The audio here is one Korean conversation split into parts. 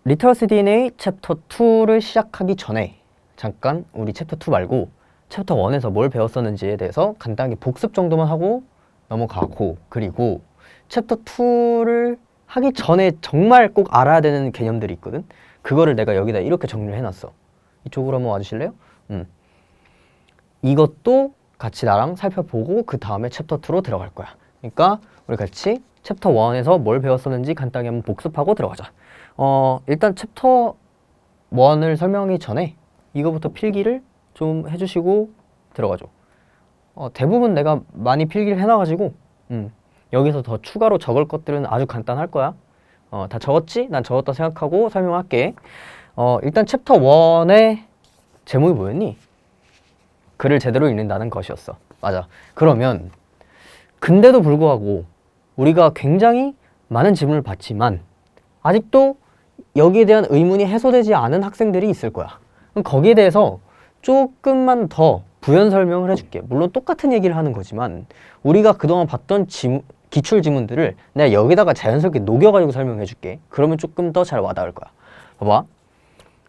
리터러시 DNA 챕터 2를 시작하기 전에 잠깐 우리 챕터 2 말고 챕터 1에서 뭘 배웠었는지에 대해서 간단하게 복습 정도만 하고 넘어가고, 그리고 챕터 2를 하기 전에 정말 꼭 알아야 되는 개념들이 있거든. 그거를 내가 여기다 이렇게 정리를 해놨어. 이쪽으로 한번 와주실래요? 이것도 같이 나랑 살펴보고 그 다음에 챕터 2로 들어갈 거야. 그러니까 우리 같이 챕터 1에서 뭘 배웠었는지 간단하게 한번 복습하고 들어가자. 일단 챕터 1을 설명하기 전에 이거부터 필기를 좀 해주시고 들어가죠. 대부분 내가 많이 필기를 해놔가지고 여기서 더 추가로 적을 것들은 아주 간단할 거야. 다 적었지? 난 적었다 생각하고 설명할게. 일단 챕터 1의 제목이 뭐였니? 글을 제대로 읽는다는 것이었어. 맞아. 그러면 근데도 불구하고 우리가 굉장히 많은 질문을 받지만 아직도 여기에 대한 의문이 해소되지 않은 학생들이 있을 거야. 그럼 거기에 대해서 조금만 더 부연 설명을 해줄게. 물론 똑같은 얘기를 하는 거지만 우리가 그동안 봤던 기출 지문들을 내가 여기다가 자연스럽게 녹여가지고 설명해 줄게. 그러면 조금 더 잘 와닿을 거야. 봐봐.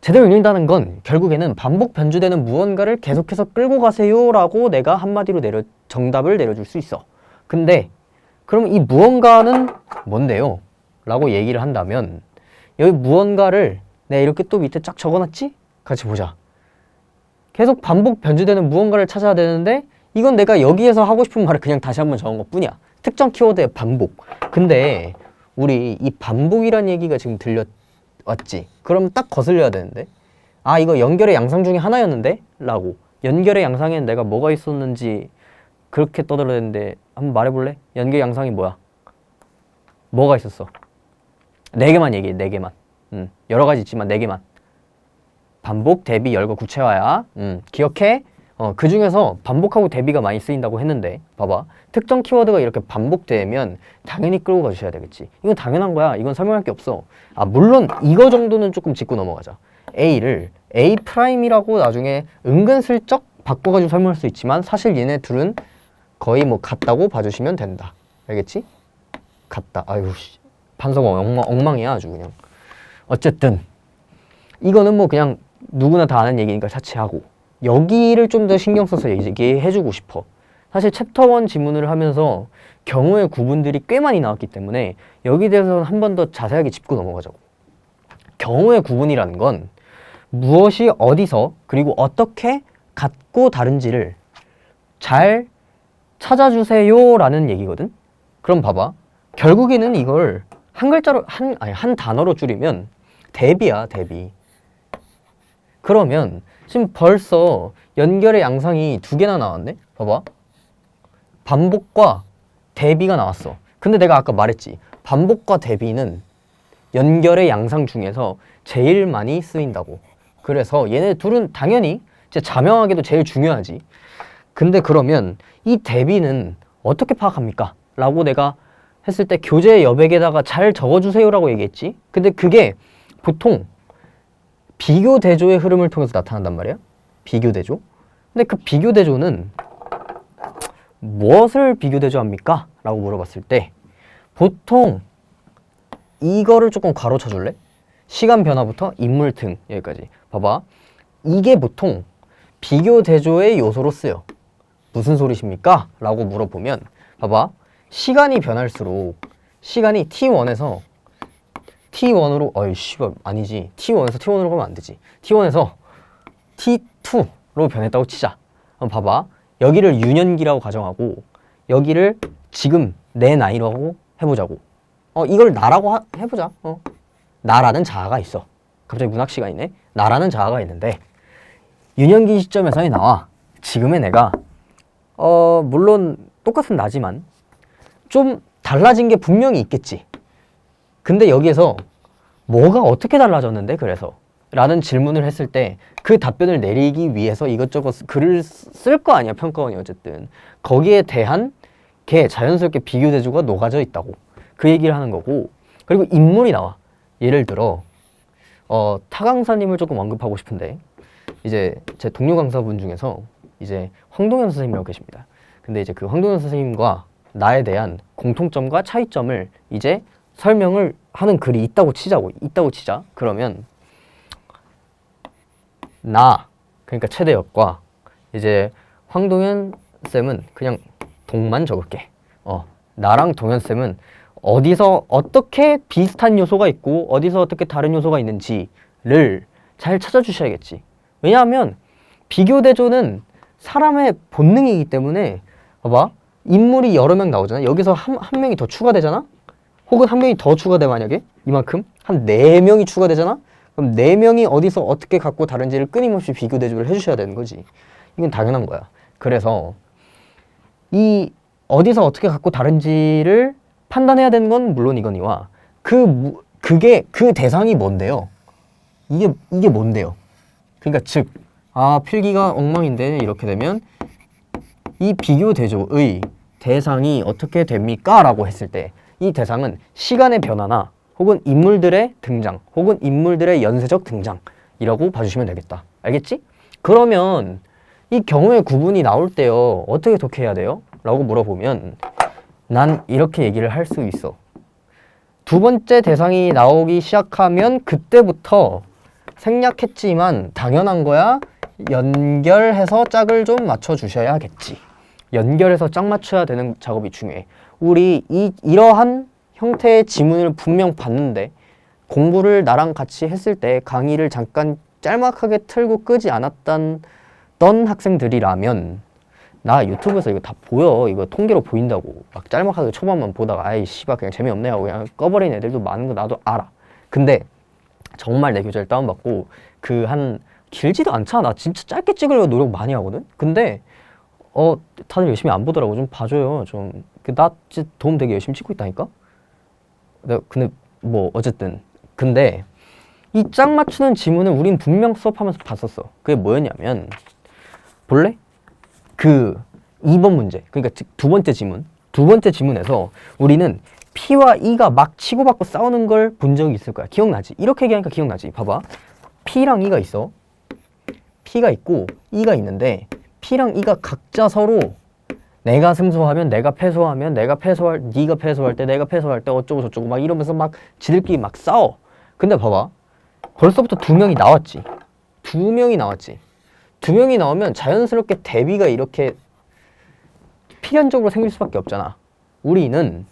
제대로 읽는다는 건 결국에는 반복 변주되는 무언가를 계속해서 끌고 가세요 라고 내가 한마디로 정답을 내려줄 수 있어. 근데 그럼 이 무언가는 뭔데요? 라고 얘기를 한다면 여기 무언가를 내가 이렇게 또 밑에 쫙 적어놨지? 같이 보자. 계속 반복 변주되는 무언가를 찾아야 되는데 이건 내가 여기에서 하고 싶은 말을 그냥 다시 한번 적은 것 뿐이야. 특정 키워드의 반복. 근데 우리 이 반복이란 얘기가 지금 들려왔지. 그럼 딱 거슬려야 되는데 아 이거 연결의 양상 중에 하나였는데? 라고. 연결의 양상에는 내가 뭐가 있었는지 그렇게 떠들어대는데 한번 말해볼래? 연결 양상이 뭐야? 뭐가 있었어? 4개만 얘기해. 4개만. 여러 가지 있지만 4개만. 반복, 대비, 열거, 구체화야. 기억해? 그 중에서 반복하고 대비가 많이 쓰인다고 했는데 봐봐. 특정 키워드가 이렇게 반복되면 당연히 끌고 가주셔야 되겠지. 이건 당연한 거야. 이건 설명할 게 없어. 물론 이거 정도는 조금 짚고 넘어가자. A를 A'이라고 나중에 은근슬쩍 바꿔가지고 설명할 수 있지만 사실 얘네 둘은 거의 뭐 같다고 봐주시면 된다. 알겠지? 같다. 아유 판서가 엉망이야 아주 그냥. 어쨌든 이거는 뭐 그냥 누구나 다 아는 얘기니까 차치하고 여기를 좀 더 신경 써서 얘기해주고 싶어. 사실 챕터 1 지문을 하면서 경우의 구분들이 꽤 많이 나왔기 때문에 여기에 대해서는 한 번 더 자세하게 짚고 넘어가자고. 경우의 구분이라는 건 무엇이 어디서 그리고 어떻게 같고 다른지를 잘 찾아주세요 라는 얘기거든. 그럼 봐봐. 결국에는 이걸 한 글자로 한 단어로 줄이면 대비야, 대비. 그러면 지금 벌써 연결의 양상이 2개나 나왔네? 봐봐. 반복과 대비가 나왔어. 근데 내가 아까 말했지. 반복과 대비는 연결의 양상 중에서 제일 많이 쓰인다고. 그래서 얘네 둘은 당연히 자명하게도 제일 중요하지. 근데 그러면 이 대비는 어떻게 파악합니까? 라고 내가 했을 때 교재 여백에다가 잘 적어주세요 라고 얘기했지. 근데 그게 보통 비교대조의 흐름을 통해서 나타난단 말이야. 비교대조. 근데 그 비교대조는 무엇을 비교대조합니까? 라고 물어봤을 때 보통 이거를 조금 가로쳐 줄래? 시간 변화부터 인물 등 여기까지. 봐봐. 이게 보통 비교대조의 요소로 쓰여. 무슨 소리십니까? 라고 물어보면 봐봐. 시간이 변할수록 시간이 T1에서 T1으로 아니지. T1에서 T1으로 가면 안 되지. T1에서 T2로 변했다고 치자. 그럼 봐봐. 여기를 유년기라고 가정하고 여기를 지금 내 나이라고 해보자고. 이걸 나라고 해보자. 나라는 자아가 있어. 갑자기 문학 시간이네. 나라는 자아가 있는데 유년기 시점에서의 나와 지금의 내가 물론 똑같은 나지만 좀 달라진 게 분명히 있겠지. 근데 여기에서 뭐가 어떻게 달라졌는데 그래서? 라는 질문을 했을 때 그 답변을 내리기 위해서 이것저것 글을 쓸 거 아니야, 평가원이 어쨌든. 거기에 대한 게 자연스럽게 비교대조가 녹아져 있다고. 그 얘기를 하는 거고. 그리고 인물이 나와. 예를 들어 타 강사님을 조금 언급하고 싶은데 이제 제 동료 강사분 중에서 이제 황동현 선생님이라고 계십니다. 근데 이제 그 황동현 선생님과 나에 대한 공통점과 차이점을 이제 설명을 하는 글이 있다고 치자. 그러면 나, 그러니까 최대역과 이제 황동현 쌤은 그냥 동만 적을게. 나랑 동현 쌤은 어디서 어떻게 비슷한 요소가 있고 어디서 어떻게 다른 요소가 있는지를 잘 찾아주셔야겠지. 왜냐하면 비교 대조는 사람의 본능이기 때문에 봐봐. 인물이 여러 명 나오잖아. 여기서 한 명이 더 추가되잖아. 혹은 한 명이 더 추가돼. 만약에 이만큼 한 4명이 추가되잖아. 그럼 4명이 어디서 어떻게 갖고 다른지를 끊임없이 비교 대조를 해주셔야 되는 거지. 이건 당연한 거야. 그래서 이 어디서 어떻게 갖고 다른지를 판단해야 되는 건 물론 이거니와 그게 그 대상이 뭔데요? 이게 뭔데요? 그러니까 즉 필기가 엉망인데 이렇게 되면 이 비교 대조의 대상이 어떻게 됩니까? 라고 했을 때 이 대상은 시간의 변화나 혹은 인물들의 등장 혹은 인물들의 연쇄적 등장이라고 봐주시면 되겠다. 알겠지? 그러면 이 경우의 구분이 나올 때요. 어떻게 독해야 돼요? 라고 물어보면 난 이렇게 얘기를 할 수 있어. 두 번째 대상이 나오기 시작하면 그때부터 생략했지만 당연한 거야. 연결해서 짝을 좀 맞춰주셔야겠지. 연결해서 짝 맞춰야 되는 작업이 중요해. 우리 이러한 형태의 지문을 분명 봤는데 공부를 나랑 같이 했을 때 강의를 잠깐 짤막하게 틀고 끄지 않았던 학생들이라면 나 유튜브에서 이거 다 보여. 이거 통계로 보인다고. 막 짤막하게 초반만 보다가 아이 씨발 그냥 재미없네 하고 그냥 꺼버린 애들도 많은 거 나도 알아. 근데 정말 내 교재를 다운받고 길지도 않잖아. 나 진짜 짧게 찍으려고 노력 많이 하거든. 근데 다들 열심히 안 보더라고. 좀 봐줘요. 나 진짜 도움 되게 열심히 찍고 있다니까. 근데 뭐 어쨌든 근데 이 짝 맞추는 지문을 우린 분명 수업하면서 봤었어. 그게 뭐였냐면 볼래? 2번 문제. 그러니까 두 번째 지문에서 우리는 P와 E가 막 치고받고 싸우는 걸 본 적이 있을 거야. 기억나지? 이렇게 얘기하니까 기억나지? 봐봐. P랑 E가 있어. P가 있고 E가 있는데 P랑 E가 각자 서로 내가 승소하면 내가 패소하면 네가 패소할 때 내가 패소할 때 어쩌고 저쩌고 막 이러면서 막 지들끼리 막 싸워. 근데 봐봐. 벌써부터 2명이 나왔지. 2명이 나오면 자연스럽게 대비가 이렇게 필연적으로 생길 수밖에 없잖아. 우리는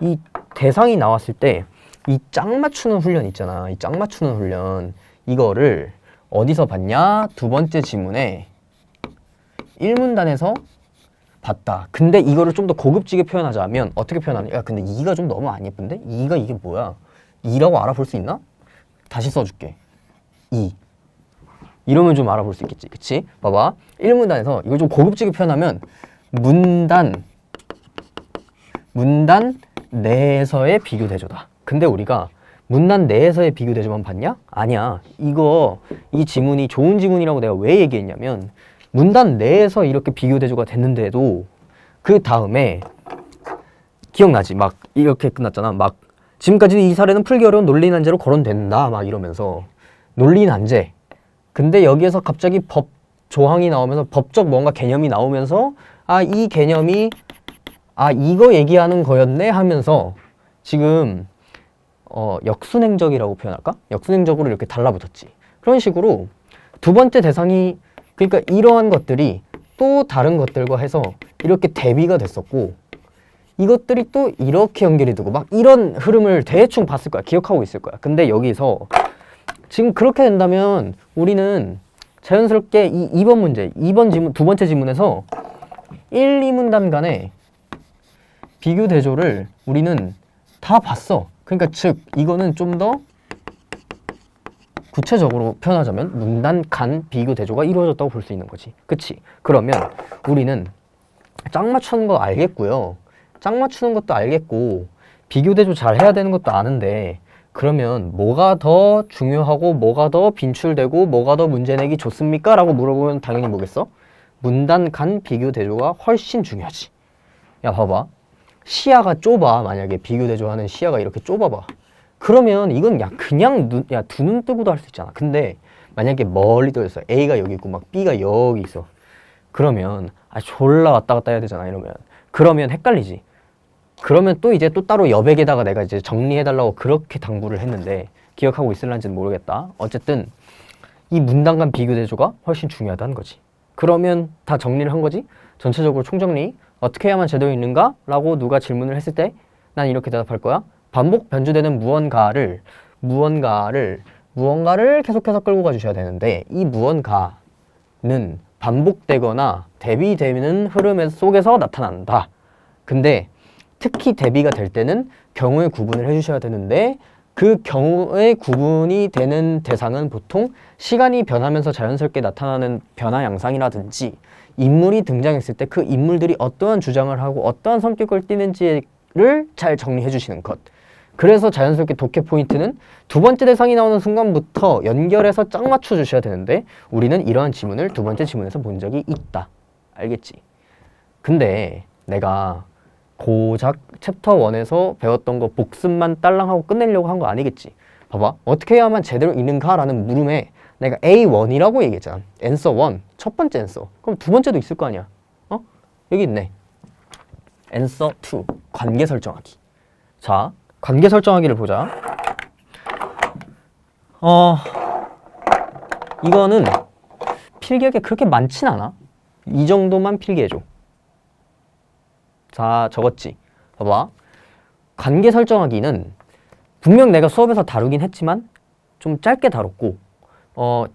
이 대상이 나왔을 때 이 짝 맞추는 훈련 있잖아. 이 짝 맞추는 훈련 이거를 어디서 봤냐? 두 번째 지문에 1문단에서 봤다. 근데 이거를 좀 더 고급지게 표현하자면 어떻게 표현하냐? 야 근데 2가 좀 너무 안 예쁜데? 2가 이게 뭐야? 2라고 알아볼 수 있나? 다시 써줄게. 2 이러면 좀 알아볼 수 있겠지. 그치? 봐봐. 1문단에서 이걸 좀 고급지게 표현하면 문단 내에서의 비교 대조다. 근데 우리가 문단 내에서의 비교 대조만 봤냐? 아니야. 이 지문이 좋은 지문이라고 내가 왜 얘기했냐면 문단 내에서 이렇게 비교 대조가 됐는데도 그 다음에 기억나지? 막 이렇게 끝났잖아. 막 지금까지 이 사례는 풀기 어려운 논리 난제로 거론된다. 막 이러면서 논리 난제. 근데 여기에서 갑자기 법 조항이 나오면서 법적 뭔가 개념이 나오면서 이 개념이 이거 얘기하는 거였네 하면서 지금 역순행적이라고 표현할까? 역순행적으로 이렇게 달라붙었지. 그런 식으로 두 번째 대상이 그러니까 이러한 것들이 또 다른 것들과 해서 이렇게 대비가 됐었고 이것들이 또 이렇게 연결이 되고 막 이런 흐름을 대충 봤을 거야. 기억하고 있을 거야. 근데 여기서 지금 그렇게 된다면 우리는 자연스럽게 이 2번 문제, 2번 지문, 두 번째 지문에서 1, 2문단 간의 비교 대조를 우리는 다 봤어. 그러니까 즉 이거는 좀 더 구체적으로 표현하자면 문단 간 비교 대조가 이루어졌다고 볼 수 있는 거지. 그치? 그러면 우리는 짝 맞추는 거 알겠고요. 짝 맞추는 것도 알겠고 비교 대조 잘 해야 되는 것도 아는데 그러면 뭐가 더 중요하고 뭐가 더 빈출되고 뭐가 더 문제 내기 좋습니까? 라고 물어보면 당연히 뭐겠어? 문단 간 비교 대조가 훨씬 중요하지. 야 봐봐. 시야가 좁아. 만약에 비교 대조하는 시야가 이렇게 좁아봐. 그러면 이건 그냥 두 눈 뜨고도 할 수 있잖아. 근데 만약에 멀리 떨어졌어. A가 여기 있고 막 B가 여기 있어. 그러면 졸라 왔다 갔다 해야 되잖아. 이러면 그러면 헷갈리지. 그러면 또 이제 또 따로 여백에다가 내가 이제 정리해달라고 그렇게 당부를 했는데 기억하고 있을란지는 모르겠다. 어쨌든 이 문단 간 비교 대조가 훨씬 중요하다는 거지. 그러면 다 정리를 한 거지? 전체적으로 총정리 어떻게 해야만 제대로 읽는가? 라고 누가 질문을 했을 때 난 이렇게 대답할 거야. 반복 변주되는 무언가를 계속해서 끌고 가주셔야 되는데 이 무언가는 반복되거나 대비되는 흐름 속에서 나타난다. 근데 특히 대비가 될 때는 경우의 구분을 해주셔야 되는데 그 경우의 구분이 되는 대상은 보통 시간이 변하면서 자연스럽게 나타나는 변화 양상이라든지 인물이 등장했을 때 그 인물들이 어떠한 주장을 하고 어떠한 성격을 띠는지를 잘 정리해 주시는 것. 그래서 자연스럽게 독해 포인트는 두 번째 대상이 나오는 순간부터 연결해서 짝 맞춰 주셔야 되는데 우리는 이러한 지문을 두 번째 지문에서 본 적이 있다. 알겠지? 근데 내가 고작 챕터 1에서 배웠던 거 복습만 딸랑하고 끝내려고 한 거 아니겠지? 봐봐. 어떻게 해야만 제대로 읽는가? 라는 물음에 내가 A1이라고 얘기했잖아. answer 1. 첫 번째 answer. 그럼 두 번째도 있을 거 아니야? 어? 여기 있네. answer 2. 관계 설정하기. 자, 관계 설정하기를 보자. 이거는 필기하기 그렇게 많진 않아. 이 정도만 필기해줘. 자, 적었지? 봐봐. 관계 설정하기는 분명 내가 수업에서 다루긴 했지만 좀 짧게 다뤘고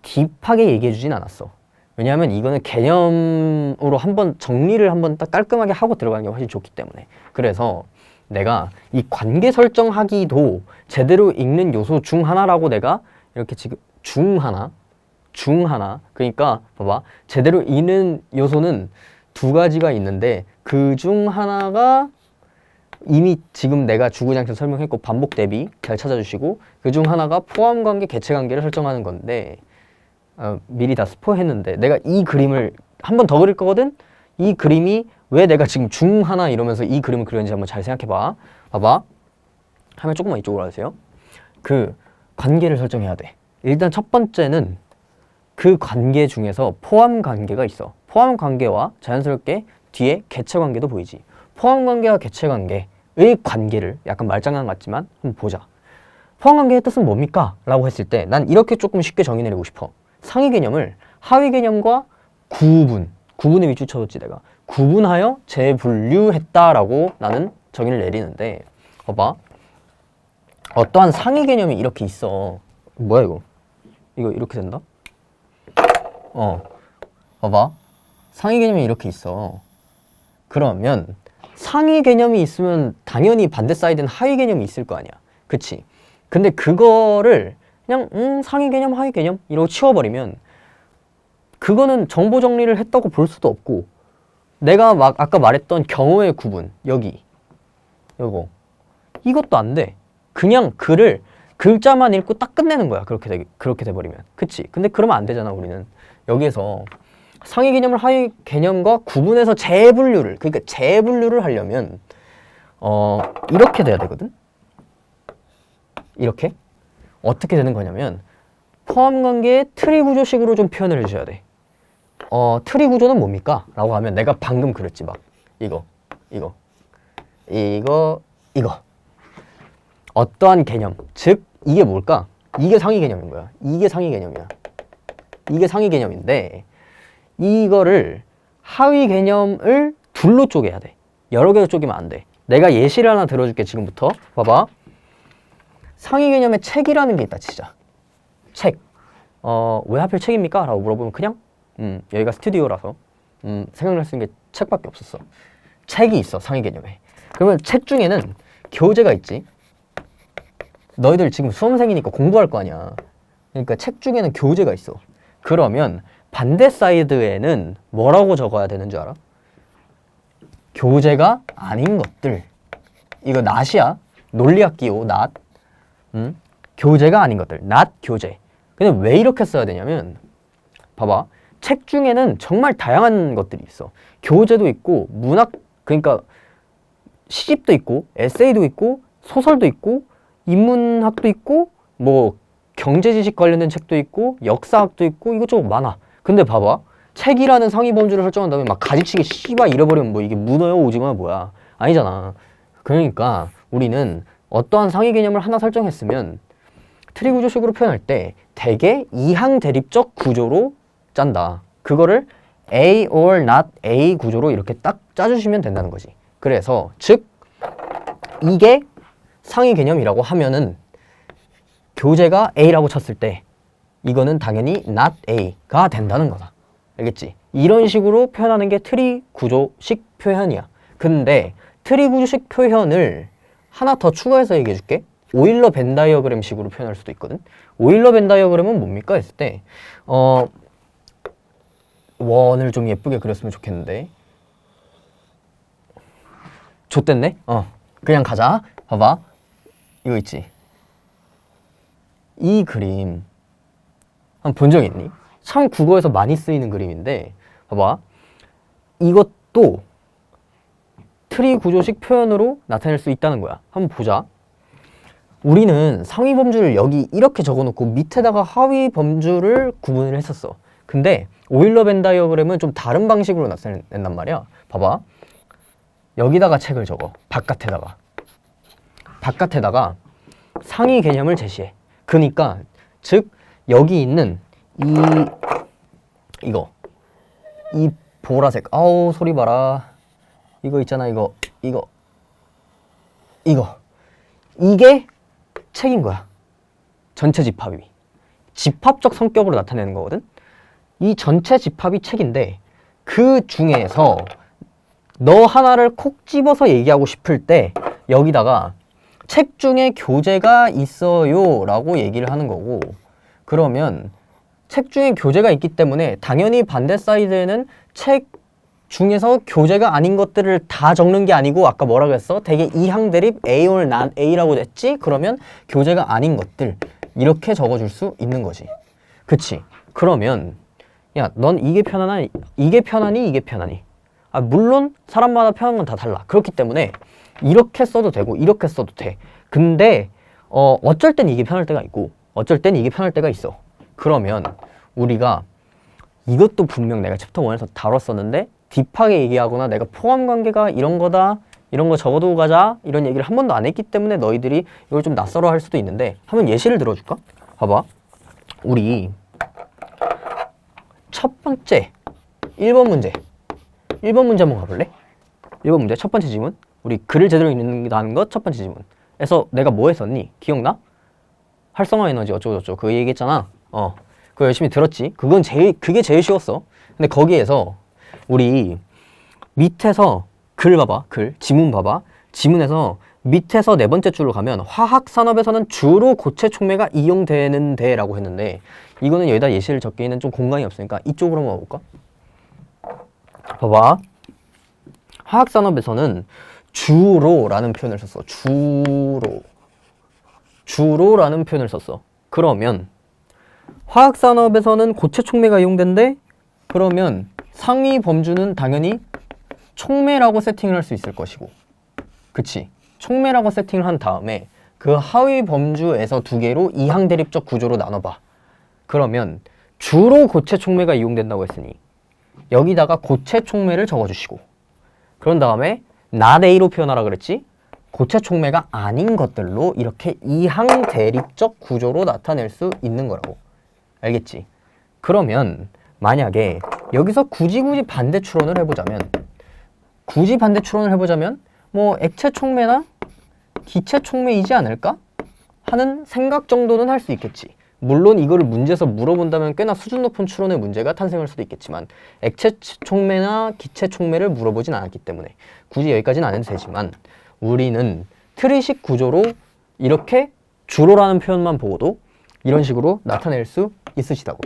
딥하게 얘기해주진 않았어. 왜냐하면 이거는 개념으로 한번 정리를 한번 딱 깔끔하게 하고 들어가는 게 훨씬 좋기 때문에. 그래서 내가 이 관계 설정하기도 제대로 읽는 요소 중 하나라고 내가 이렇게 지금 중 하나 그러니까 봐봐. 제대로 읽는 요소는 두 가지가 있는데 그 중 하나가 이미 지금 내가 주구장창 설명했고 반복 대비 잘 찾아주시고 그 중 하나가 포함관계, 개체관계를 설정하는 건데 미리 다 스포했는데 내가 이 그림을 한 번 더 그릴 거거든? 이 그림이 왜 내가 지금 중 하나 이러면서 이 그림을 그렸는지 한번 잘 생각해봐. 봐봐. 화면 조금만 이쪽으로 와주세요. 그 관계를 설정해야 돼. 일단 첫 번째는 그 관계 중에서 포함관계가 있어. 포함관계와 자연스럽게 뒤에 개체관계도 보이지. 포함관계와 개체관계의 관계를 약간 말장난 같지만 한번 보자. 포함관계의 뜻은 뭡니까? 라고 했을 때 난 이렇게 조금 쉽게 정의 내리고 싶어. 상위 개념을 하위 개념과 구분의 밑줄 쳐줬지 내가. 구분하여 재분류했다라고 나는 정의를 내리는데 봐봐. 어떠한 상위 개념이 이렇게 있어. 뭐야 이거? 이거 이렇게 된다? 봐봐. 상위 개념이 이렇게 있어. 그러면 상위 개념이 있으면 당연히 반대 사이드는 하위 개념이 있을 거 아니야. 그치? 근데 그거를 그냥 상위 개념, 하위 개념 이러고 치워버리면 그거는 정보 정리를 했다고 볼 수도 없고 내가 막 아까 말했던 경우의 구분 요거 이것도 안 돼. 그냥 글을 글자만 읽고 딱 끝내는 거야. 그렇게 돼버리면. 그치? 근데 그러면 안 되잖아 우리는. 여기에서 상위 개념을 하위 개념과 구분해서 재분류를 하려면 이렇게 돼야 되거든? 이렇게? 어떻게 되는 거냐면 포함관계의 트리 구조식으로 좀 표현을 해주셔야 돼. 트리 구조는 뭡니까? 라고 하면 내가 방금 그렸지 막 이거 어떠한 개념, 즉 이게 뭘까? 이게 상위 개념인 거야. 이게 상위 개념이야. 이게 상위 개념인데 이거를 하위 개념을 둘로 쪼개야 돼. 여러 개로 쪼개면 안 돼. 내가 예시를 하나 들어줄게 지금부터. 봐봐. 상위 개념에 책이라는 게 있다 치자. 책. 왜 하필 책입니까? 라고 물어보면 그냥 여기가 스튜디오라서 생각날 수 있는 게 책밖에 없었어. 책이 있어 상위 개념에. 그러면 책 중에는 교재가 있지. 너희들 지금 수험생이니까 공부할 거 아니야. 그러니까 책 중에는 교재가 있어. 그러면 반대 사이드에는 뭐라고 적어야 되는 줄 알아? 교재가 아닌 것들. 이거 not이야. 논리학 기호 not. 교재가 아닌 것들. not 교재. 근데 왜 이렇게 써야 되냐면 봐봐. 책 중에는 정말 다양한 것들이 있어. 교재도 있고 문학 그러니까 시집도 있고 에세이도 있고 소설도 있고 인문학도 있고 뭐 경제지식 관련된 책도 있고 역사학도 있고 이것저것 많아. 근데 봐봐. 책이라는 상위 범주를 설정한 다음에 막 가지치기 씨발 잃어버리면 뭐 이게 문어요 오징어야 뭐야. 아니잖아. 그러니까 우리는 어떠한 상위 개념을 하나 설정했으면 트리 구조식으로 표현할 때 대개 이항 대립적 구조로 짠다. 그거를 A or not A 구조로 이렇게 딱 짜주시면 된다는 거지. 그래서 즉 이게 상위 개념이라고 하면은 교재가 A라고 쳤을 때 이거는 당연히 not A가 된다는 거다. 알겠지? 이런 식으로 표현하는 게 트리 구조식 표현이야. 근데 트리 구조식 표현을 하나 더 추가해서 얘기해 줄게. 오일러 벤 다이어그램 식으로 표현할 수도 있거든. 오일러 벤 다이어그램은 뭡니까 했을 때 원을 좀 예쁘게 그렸으면 좋겠는데 좆됐네? 그냥 가자. 봐봐. 이거 있지? 이 그림 한번 본 적 있니? 참 국어에서 많이 쓰이는 그림인데 봐봐. 이것도 트리 구조식 표현으로 나타낼 수 있다는 거야. 한번 보자. 우리는 상위 범주를 여기 이렇게 적어놓고 밑에다가 하위 범주를 구분을 했었어. 근데 오일러 벤 다이어그램은 좀 다른 방식으로 나타낸단 말이야. 봐봐. 여기다가 책을 적어. 바깥에다가 상위 개념을 제시해. 그러니까 즉 여기 있는 이 보라색, 아우 소리 봐라. 이거 있잖아. 이게 책인 거야. 전체 집합이 집합적 성격으로 나타내는 거거든. 이 전체 집합이 책인데 그 중에서 너 하나를 콕 집어서 얘기하고 싶을 때 여기다가 책 중에 교재가 있어요 라고 얘기를 하는 거고, 그러면 책 중에 교재가 있기 때문에 당연히 반대 사이드에는 책 중에서 교재가 아닌 것들을 다 적는 게 아니고 아까 뭐라고 했어? 되게 이항 대립 A or not A라고 했지? 그러면 교재가 아닌 것들 이렇게 적어줄 수 있는 거지. 그치? 그러면 야, 넌 이게 편하니? 이게 편하니? 물론 사람마다 편한 건 다 달라. 그렇기 때문에 이렇게 써도 되고 이렇게 써도 돼. 근데 어쩔 땐 이게 편할 때가 있고 어쩔 땐 이게 편할 때가 있어. 그러면 우리가 이것도 분명 내가 챕터 1에서 다뤘었는데 딥하게 얘기하거나 내가 포함관계가 이런 거다, 이런 거 적어두고 가자, 이런 얘기를 한 번도 안 했기 때문에 너희들이 이걸 좀 낯설어 할 수도 있는데 한번 예시를 들어줄까? 봐봐. 우리 첫 번째 1번 문제 한번 가볼래? 1번 문제 첫 번째 지문. 우리 글을 제대로 읽는다는 것 첫 번째 지문에서 내가 뭐 했었니? 기억나? 활성화 에너지 어쩌고저쩌고 그거 얘기했잖아. 그거 열심히 들었지? 그게 제일 쉬웠어. 근데 거기에서 우리 밑에서 글 봐봐. 지문 봐봐. 지문에서 밑에서 네 번째 줄로 가면 화학산업에서는 주로 고체 촉매가 이용되는데 라고 했는데 이거는 여기다 예시를 적기에는 좀 공간이 없으니까 이쪽으로 한번 와볼까? 봐봐. 화학산업에서는 주로라는 표현을 썼어. 주로라는 표현을 썼어. 그러면 화학산업에서는 고체 촉매가 이용된대? 그러면 상위 범주는 당연히 촉매라고 세팅을 할 수 있을 것이고, 그치? 촉매라고 세팅을 한 다음에 그 하위 범주에서 두 개로 이항 대립적 구조로 나눠봐. 그러면 주로 고체 촉매가 이용된다고 했으니 여기다가 고체 촉매를 적어주시고, 그런 다음에 not A로 표현하라 그랬지? 고체 촉매가 아닌 것들로 이렇게 이항 대립적 구조로 나타낼 수 있는 거라고. 알겠지? 그러면 만약에 여기서 굳이 반대 추론을 해보자면 뭐 액체 촉매나 기체 촉매이지 않을까? 하는 생각 정도는 할 수 있겠지. 물론 이거를 문제에서 물어본다면 꽤나 수준 높은 추론의 문제가 탄생할 수도 있겠지만 액체 촉매나 기체 촉매를 물어보진 않았기 때문에 굳이 여기까지는 안 해도 되지만 우리는 트리식 구조로 이렇게 주로라는 표현만 보고도 이런 식으로 나타낼 수 있으시다고.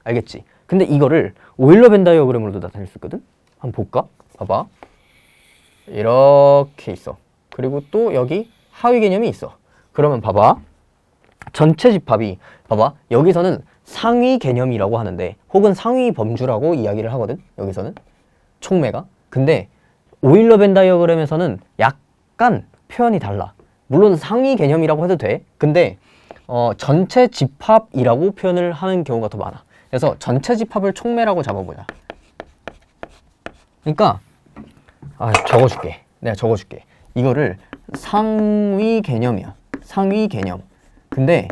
알겠지? 근데 이거를 오일러 벤 다이어그램으로도 나타낼 수 있거든? 한번 볼까? 봐봐. 이렇게 있어. 그리고 또 여기 하위 개념이 있어. 그러면 봐봐. 전체 집합이 봐봐. 여기서는 상위 개념이라고 하는데 혹은 상위 범주라고 이야기를 하거든. 여기서는 촉매가. 근데 오일러 벤 다이어그램에서는 약간 표현이 달라. 물론 상위 개념이라고 해도 돼. 근데 전체 집합이라고 표현을 하는 경우가 더 많아. 그래서 전체 집합을 촉매라고 잡아보자. 그러니까 적어줄게. 내가 적어줄게. 이거를 상위 개념이야. 상위 개념. 근데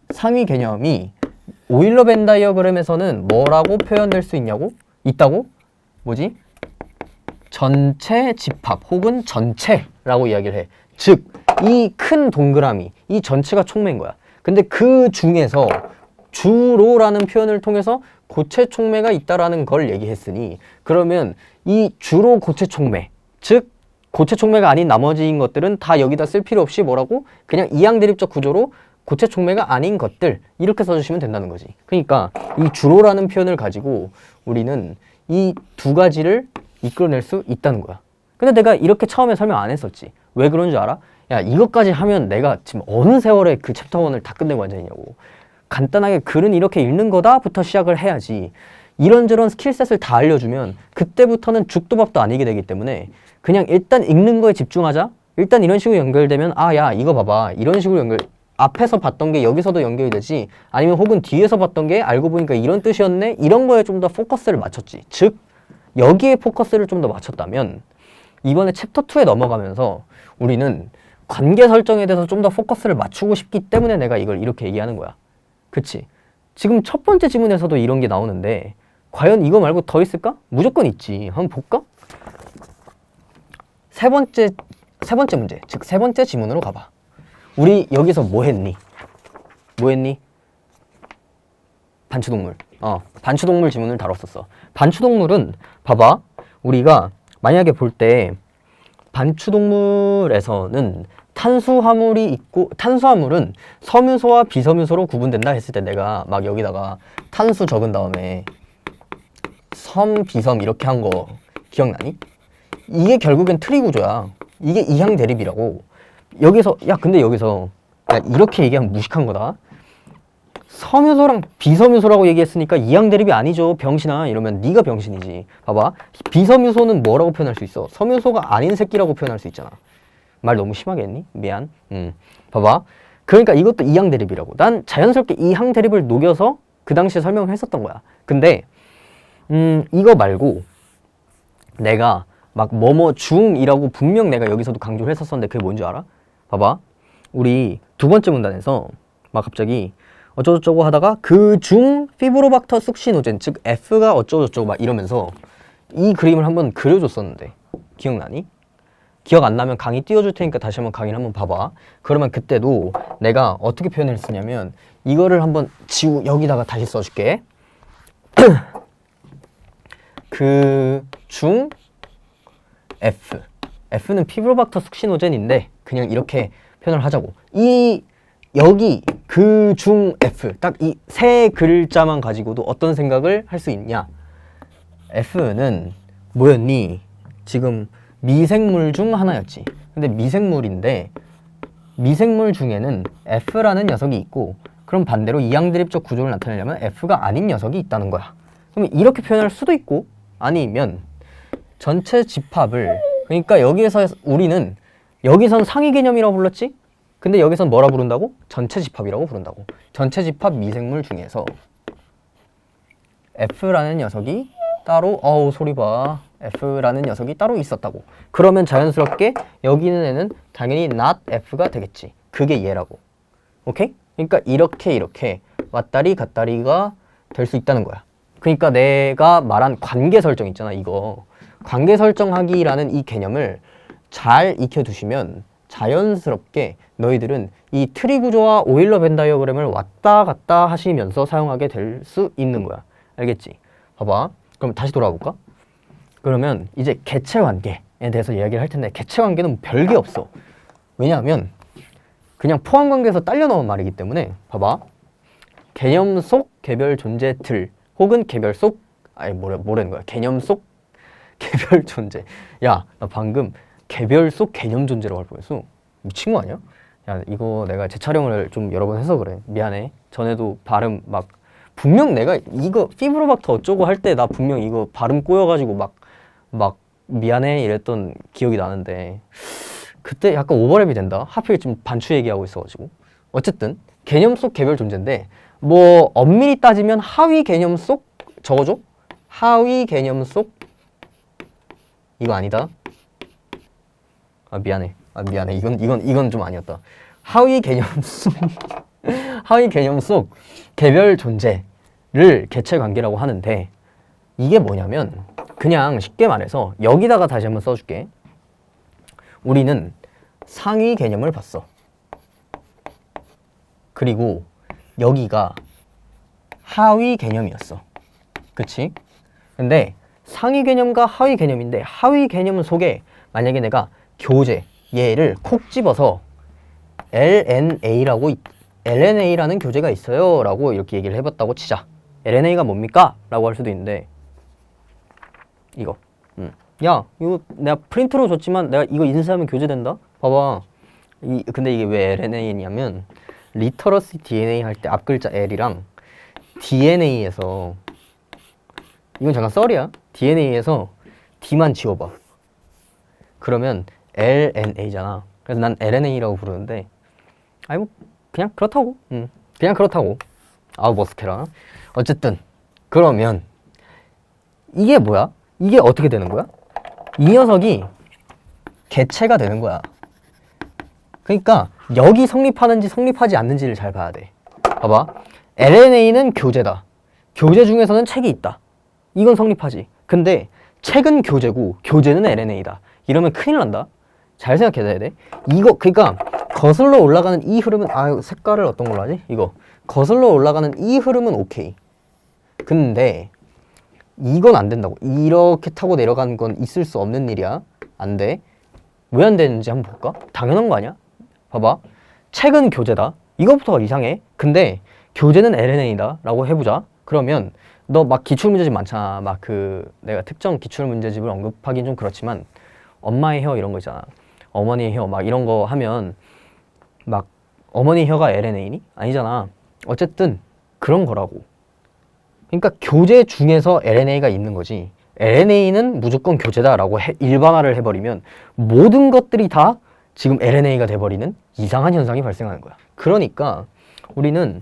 상위 개념이 오일러 벤 다이어그램에서는 뭐라고 표현될 수 있다고? 뭐지? 전체 집합 혹은 전체라고 이야기를 해. 즉, 이 큰 동그라미, 이 전체가 촉매인 거야. 근데 그 중에서 주로라는 표현을 통해서 고체 촉매가 있다라는 걸 얘기했으니, 그러면 이 주로 고체 촉매, 즉 고체 촉매가 아닌 나머지인 것들은 다 여기다 쓸 필요 없이 뭐라고? 그냥 이항대립적 구조로 고체 촉매가 아닌 것들, 이렇게 써주시면 된다는 거지. 그러니까 이 주로라는 표현을 가지고 우리는 이 두 가지를 이끌어낼 수 있다는 거야. 근데 내가 이렇게 처음에 설명 안 했었지. 왜 그런 줄 알아? 야, 이것까지 하면 내가 지금 어느 세월에 그 챕터 1을 다 끝내고 앉아있냐고. 간단하게 글은 이렇게 읽는 거다 부터 시작을 해야지. 이런저런 스킬셋을 다 알려주면 그때부터는 죽도 밥도 아니게 되기 때문에 그냥 일단 읽는 거에 집중하자. 일단 이런 식으로 연결되면 아, 야, 이거 봐봐. 이런 식으로 앞에서 봤던 게 여기서도 연결이 되지, 아니면 혹은 뒤에서 봤던 게 알고 보니까 이런 뜻이었네, 이런 거에 좀 더 포커스를 맞췄지. 즉 여기에 포커스를 좀 더 맞췄다면 이번에 챕터 2에 넘어가면서 우리는 관계 설정에 대해서 좀 더 포커스를 맞추고 싶기 때문에 내가 이걸 이렇게 얘기하는 거야. 그치? 지금 첫 번째 지문에서도 이런 게 나오는데 과연 이거 말고 더 있을까? 무조건 있지. 한번 볼까? 세 번째 문제, 즉 세 번째 지문으로 가봐. 우리 여기서 뭐 했니? 반추동물. 반추동물 지문을 다뤘었어. 반추동물은 봐봐. 우리가 만약에 볼 때 반추동물에서는 탄수화물이 있고, 탄수화물은 섬유소와 비섬유소로 구분된다 했을 때 내가 막 여기다가 탄수 적은 다음에 섬, 비섬 이렇게 한 거 기억나니? 이게 결국엔 트리 구조야. 이게 이항 대립이라고. 근데 여기서 야, 이렇게 얘기하면 무식한 거다. 섬유소랑 비섬유소라고 얘기했으니까 이항 대립이 아니죠, 병신아. 이러면 네가 병신이지. 봐봐. 비섬유소는 뭐라고 표현할 수 있어? 섬유소가 아닌 새끼라고 표현할 수 있잖아. 말 너무 심하게 했니? 미안. 봐봐. 그러니까 이것도 이항 대립이라고. 난 자연스럽게 이항 대립을 녹여서 그 당시에 설명을 했었던 거야. 근데 이거 말고 내가 막 뭐뭐 중이라고 분명 내가 여기서도 강조를 했었었는데 그게 뭔지 알아? 봐봐. 우리 두 번째 문단에서 막 갑자기 어쩌고저쩌고 하다가 그 중 피브로박터 쑥시노젠, 즉 F가 어쩌고저쩌고 막 이러면서 이 그림을 한번 그려줬었는데 기억나니? 기억 안 나면 강의 띄워줄 테니까 다시 한번 강의를 한번 봐봐. 그러면 그때도 내가 어떻게 표현했었냐면 이거를 한번 여기다가 다시 써줄게. 그 중 F는 피브로박터 쑥시노젠인데 그냥 이렇게 표현을 하자고. 여기 그 중 F 딱 이 세 글자만 가지고도 어떤 생각을 할 수 있냐? F는 뭐였니? 지금 미생물 중 하나였지. 근데 미생물인데 미생물 중에는 F라는 녀석이 있고, 그럼 반대로 이항대립적 구조를 나타내려면 F가 아닌 녀석이 있다는 거야. 그럼 이렇게 표현할 수도 있고, 아니면 전체 집합을, 그러니까 여기선 상위 개념이라고 불렀지? 근데 여기선 뭐라 부른다고? 전체 집합이라고 부른다고. 전체 집합 미생물 중에서 F라는 녀석이 따로, 소리 봐. F라는 녀석이 따로 있었다고. 그러면 자연스럽게 여기 있는 애는 당연히 not F가 되겠지. 그게 얘라고. 오케이? 그러니까 이렇게 왔다리 갔다리가 될 수 있다는 거야. 그러니까 내가 말한 관계 설정 있잖아, 이거. 관계 설정하기라는 이 개념을 잘 익혀두시면 자연스럽게 너희들은 이 트리 구조와 오일러 벤 다이어그램을 왔다 갔다 하시면서 사용하게 될 수 있는 거야. 알겠지? 봐봐. 그럼 다시 돌아볼까? 그러면 이제 개체 관계에 대해서 이야기를 할 텐데, 개체 관계는 별게 없어. 왜냐하면 그냥 포함 관계에서 딸려 나온 말이기 때문에. 봐봐. 개념 속 개별 존재 틀 혹은 개별 속 뭐라는 거야? 개념 속 개별 존재. 야, 나 방금 개별 속 개념 존재라고 할 뻔했어. 미친 거 아니야? 야, 이거 내가 재촬영을 좀 여러 번 해서 그래. 미안해. 전에도 발음 막 분명 내가 이거 피브로박터 어쩌고 할 때 나 분명 이거 발음 꼬여가지고 막 미안해 이랬던 기억이 나는데 그때 약간 오버랩이 된다. 하필 지금 반추 얘기하고 있어가지고. 어쨌든 개념 속 개별 존재인데 뭐 엄밀히 따지면 하위 개념 속 적어줘? 하위 개념 속 이거 아니다. 미안해. 미안해. 이건 좀 아니었다. 하위 개념 속 하위 개념 속 개별 존재를 개체 관계라고 하는데 이게 뭐냐면 그냥 쉽게 말해서 여기다가 다시 한번 써줄게. 우리는 상위 개념을 봤어. 그리고 여기가 하위 개념이었어. 그치? 근데 상위 개념과 하위 개념인데 하위 개념 속에 만약에 내가 교재 얘를 콕 집어서 LNA라는 교재가 있어요 라고 이렇게 얘기를 해봤다고 치자. LNA가 뭡니까? 라고 할 수도 있는데 이거 야 이거 내가 프린트로 줬지만 내가 이거 인쇄하면 교재된다? 봐봐. 근데 이게 왜 LNA냐면 리터러시 DNA 할 때 앞글자 L이랑 DNA에서 이건 잠깐 썰이야. DNA에서 D만 지워봐. 그러면 LNA잖아. 그래서 난 LNA라고 부르는데 아니 뭐 그냥 그렇다고. 그냥 그렇다고. 아우 머스케라. 어쨌든 그러면 이게 뭐야? 이게 어떻게 되는 거야? 이 녀석이 개체가 되는 거야. 그러니까 여기 성립하는지 성립하지 않는지를 잘 봐야 돼. 봐봐. LNA는 교재다. 교재 중에서는 책이 있다. 이건 성립하지. 근데 책은 교재고 교재는 LNA다. 이러면 큰일 난다. 잘 생각해야 돼. 이거 그러니까 거슬러 올라가는 이 흐름은 색깔을 어떤 걸로 하지? 이거 거슬러 올라가는 이 흐름은 오케이. 근데 이건 안 된다고. 이렇게 타고 내려가는 건 있을 수 없는 일이야. 안 돼. 왜 안 되는지 한번 볼까? 당연한 거 아니야? 봐봐. 책은 교재다. 이것부터가 이상해. 근데 교재는 LNA다 라고 해보자. 그러면 너 막 기출문제집 많잖아. 막 내가 특정 기출문제집을 언급하긴 좀 그렇지만 엄마의 혀 이런 거 있잖아. 어머니의 혀 막 이런 거 하면 막 어머니 혀가 LNA니? 아니잖아. 어쨌든 그런 거라고. 그러니까 교재 중에서 LNA가 있는 거지. LNA는 무조건 교재다라고 일반화를 해버리면 모든 것들이 다 지금 LNA가 돼버리는 이상한 현상이 발생하는 거야. 그러니까 우리는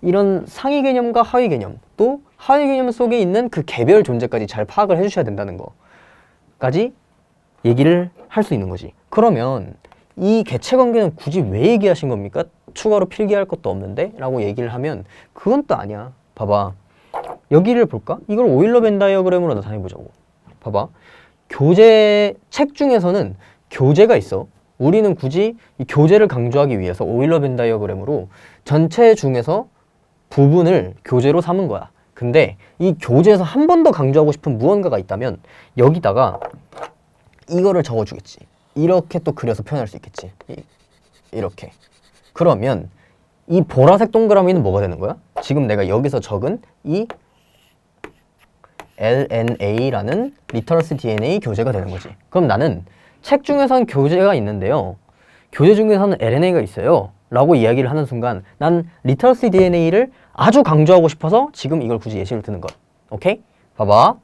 이런 상위 개념과 하위 개념, 또 하위 개념 속에 있는 그 개별 존재까지 잘 파악을 해주셔야 된다는 거까지 얘기를 할 수 있는 거지. 그러면 이 개체 관계는 굳이 왜 얘기하신 겁니까? 추가로 필기할 것도 없는데? 라고 얘기를 하면 그건 또 아니야. 봐봐. 여기를 볼까? 이걸 오일러 벤 다이어그램으로 나타내보자고. 봐봐. 책 중에서는 교재가 있어. 우리는 굳이 이 교재를 강조하기 위해서 오일러 벤 다이어그램으로 전체 중에서 부분을 교재로 삼은 거야. 근데 이 교재에서 한 번 더 강조하고 싶은 무언가가 있다면 여기다가 이거를 적어주겠지. 이렇게 또 그려서 표현할 수 있겠지. 이렇게. 그러면 이 보라색 동그라미는 뭐가 되는 거야? 지금 내가 여기서 적은 이 LNA라는 리터러시 DNA 교재가 되는 거지. 그럼 나는 책 중에서는 교재가 있는데요. 교재 중에서는 LNA가 있어요. 라고 이야기를 하는 순간 난 리터러시 DNA를 아주 강조하고 싶어서 지금 이걸 굳이 예시로 드는 것. 오케이? 봐봐.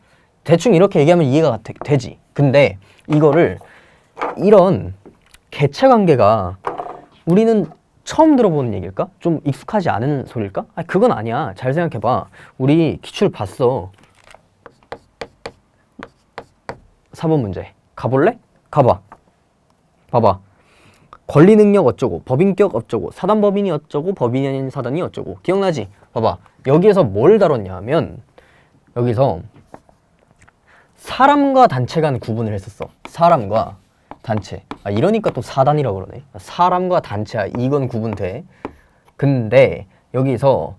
대충 이렇게 얘기하면 이해가 되지. 근데 이거를 이런 개체 관계가 우리는 처음 들어보는 얘기일까? 좀 익숙하지 않은 소리일까? 아니, 그건 아니야. 잘 생각해봐. 우리 기출 봤어. 4번 문제. 가볼래? 가봐. 봐봐. 권리 능력 어쩌고, 법인격 어쩌고, 사단법인이 어쩌고, 법인이 아닌 사단이 어쩌고. 기억나지? 봐봐. 여기에서 뭘 다뤘냐면 여기서 사람과 단체 간 구분을 했었어. 사람과 단체. 이러니까 또 사단이라고 그러네. 사람과 단체야. 이건 구분돼. 근데 여기서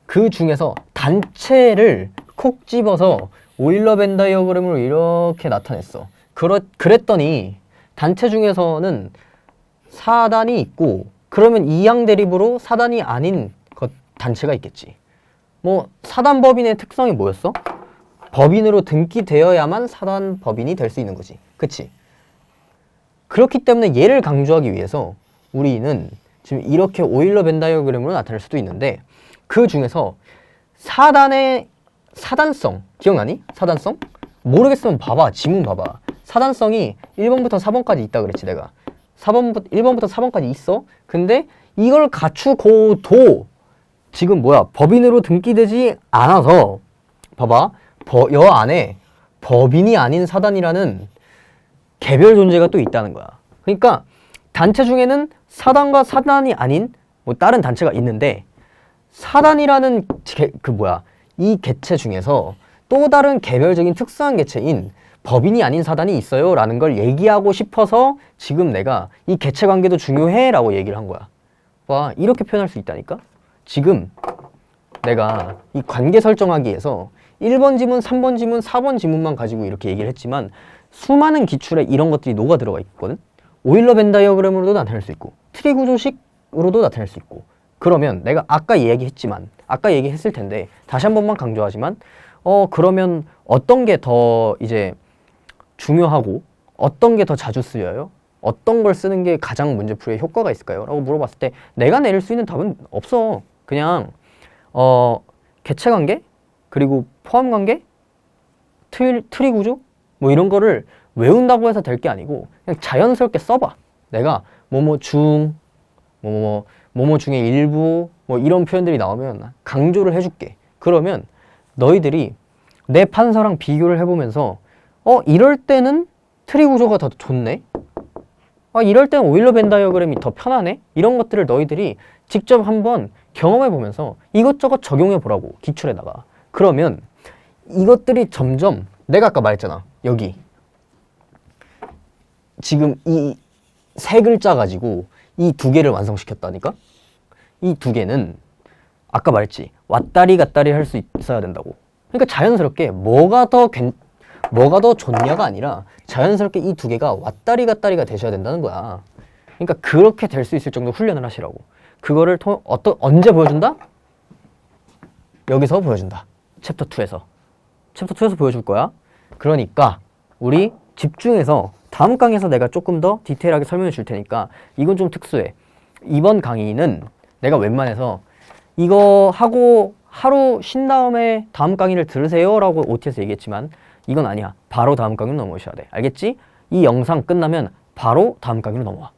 그 중에서 단체를 콕 집어서 오일러 벤 다이어그램으로 이렇게 나타냈어. 그랬더니 단체 중에서는 사단이 있고 그러면 이항 대립으로 사단이 아닌 단체가 있겠지. 뭐 사단법인의 특성이 뭐였어? 법인으로 등기되어야만 사단법인이 될 수 있는 거지. 그치? 그렇기 때문에 얘를 강조하기 위해서 우리는 지금 이렇게 오일러 벤 다이어그램으로 나타낼 수도 있는데 그 중에서 사단의 사단성 기억나니? 사단성? 모르겠으면 봐봐. 지문 봐봐. 사단성이 1번부터 4번까지 있다 그랬지 내가. 1번부터 4번까지 있어. 근데 이걸 갖추고도 지금 법인으로 등기되지 않아서 봐봐. 여 안에 법인이 아닌 사단이라는 개별 존재가 또 있다는 거야. 그러니까 단체 중에는 사단과 사단이 아닌 뭐 다른 단체가 있는데 사단이라는 이 개체 중에서 또 다른 개별적인 특수한 개체인 법인이 아닌 사단이 있어요 라는 걸 얘기하고 싶어서 지금 내가 이 개체 관계도 중요해 라고 얘기를 한 거야. 와, 이렇게 표현할 수 있다니까? 지금 내가 이 관계 설정하기에서 1번 지문, 3번 지문, 4번 지문만 가지고 이렇게 얘기를 했지만 수많은 기출에 이런 것들이 녹아 들어가 있거든? 오일러 벤 다이어그램으로도 나타낼 수 있고 트리 구조식으로도 나타낼 수 있고 그러면 내가 아까 얘기했을 텐데 다시 한 번만 강조하지만 그러면 어떤 게 더 이제 중요하고 어떤 게 더 자주 쓰여요? 어떤 걸 쓰는 게 가장 문제풀이에 효과가 있을까요? 라고 물어봤을 때 내가 내릴 수 있는 답은 없어. 그냥 개체관계 그리고 포함관계 트리 구조 뭐 이런 거를 외운다고 해서 될 게 아니고 그냥 자연스럽게 써봐. 내가 뭐뭐 중 뭐뭐 중에 일부 뭐 이런 표현들이 나오면 강조를 해줄게. 그러면 너희들이 내 판서랑 비교를 해보면서 이럴 때는 트리 구조가 더 좋네? 이럴 때는 오일러 벤 다이어그램이 더 편하네? 이런 것들을 너희들이 직접 한번 경험해보면서 이것저것 적용해보라고, 기출에다가. 그러면 이것들이 점점 내가 아까 말했잖아. 여기 지금 이 세 글자 가지고 이 두 개를 완성시켰다니까? 이 두 개는 아까 말했지. 왔다리 갔다리 할 수 있어야 된다고. 그러니까 자연스럽게 뭐가 더 좋냐가 아니라 자연스럽게 이 두 개가 왔다리 갔다리가 되셔야 된다는 거야. 그러니까 그렇게 될 수 있을 정도 훈련을 하시라고. 그거를 언제 보여준다? 여기서 보여준다. 챕터 2에서 보여줄 거야. 그러니까 우리 집중해서 다음 강의에서 내가 조금 더 디테일하게 설명해 줄 테니까 이건 좀 특수해. 이번 강의는 내가 웬만해서 이거 하고 하루 쉰 다음에 다음 강의를 들으세요 라고 OT에서 얘기했지만 이건 아니야. 바로 다음 강의로 넘어오셔야 돼. 알겠지? 이 영상 끝나면 바로 다음 강의로 넘어와.